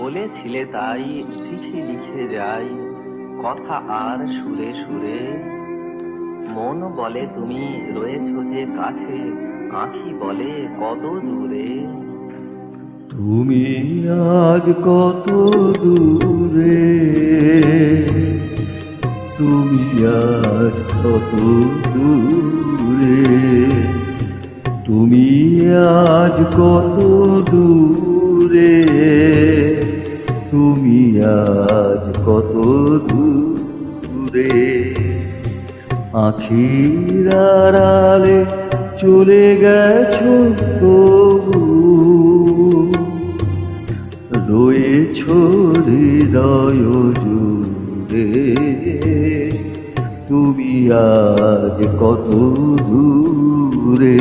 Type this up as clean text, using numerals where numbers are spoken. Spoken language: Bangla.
বলেছিলে তাই চিঠি লিখে যাই, কথা আর সুরে সুরে। মন বলে তুমি রয়েছ যে কাছে, আঁখি বলে কত দূরে। তুমি আজ কত দূরে, তুমি আজ কত দূরে, তুমি আজ কত দূরে, তুমি আজ কত দূরে। আখির আড়ালে চলে গেছো তবু, রয়েছ হৃদয় জুড়ে, তুমি আজ কত দূরে।